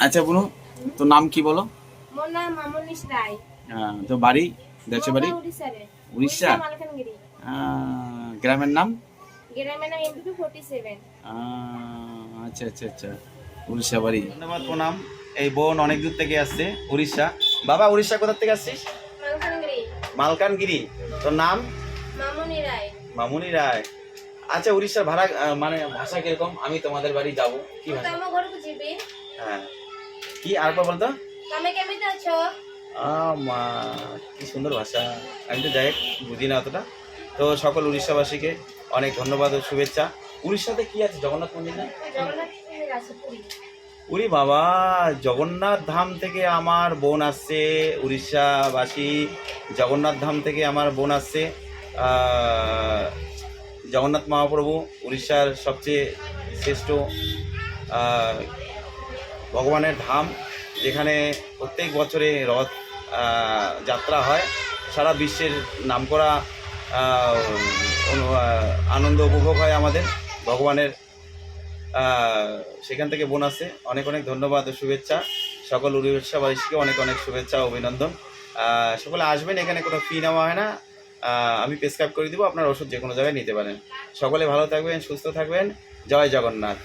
আচ্ছা বোনো, তোর নাম কি বলো? মোর নাম মামনিশ রায়। হ্যাঁ, তো বাড়ি, দেশের বাড়ি? উড়িষ্যা রে। উড়িষ্যা। মালকানগিরি। গ্রামের নাম? গ্রামের নাম এমবিপি 47। আচ্ছা আচ্ছা আচ্ছা, উড়িষ্যা বাড়ি। ধন্যবাদ, প্রণাম। এই বোন অনেক দূর থেকে আসছে, উড়িষ্যা। বাবা, উড়িষ্যা কোথা থেকে আসছিস? মালকানগিরি। মালকানগিরি। তোর নাম? মামনি রায়। মামুনি রায়। আচ্ছা, উড়িষ্যার ভাড়া মানে ভাষা কিরকম? আমি তোমাদের বাড়ি যাব, কি ভাষা? ତମ ଘରକୁ ଯିବି। হ্যাঁ, কি আরেকবার বলতো? ତମେ କେମିତି ଅଛ? মা, কি সুন্দর ভাষা। আমি তো যাই হোক বুঝি না অতটা। তো সকল উড়িষ্যাবাসীকে অনেক ধন্যবাদ ও শুভেচ্ছা। উড়িষ্যাতে কি আছে, জগন্নাথ মন্দির না? জগন্নাথ মন্দির আছে পুরী। উরি বাবা, জগন্নাথ ধাম থেকে আমার বোন আসছে, উড়িষ্যাবাসী। জগন্নাথ ধাম থেকে আমার বোন আসছে। জগন্নাথ মহাপ্রভু উড়িষ্যার সবচেয়ে শ্রেষ্ঠ ভগবানের ধাম, যেখানে প্রত্যেক বছরে রথ যাত্রা হয়। সারা বিশ্বের নামকরা আনন্দ উপভোগ হয় আমাদের ভগবানের। সেখান থেকে বোন আসে। অনেক অনেক ধন্যবাদ ও শুভেচ্ছা। সকল উড়িষ্যাবাসীকে অনেক অনেক শুভেচ্ছা ও অভিনন্দন। সকলে আসবেন, এখানে কোনো ফি নেওয়া হয় না। আমি প্রেসক্রাইব করে দিব, আপনার ওষুধ যে কোনো জায়গায় নিতে পারেন। সকলে ভালো থাকবেন, সুস্থ থাকবেন। জয় জগন্নাথ।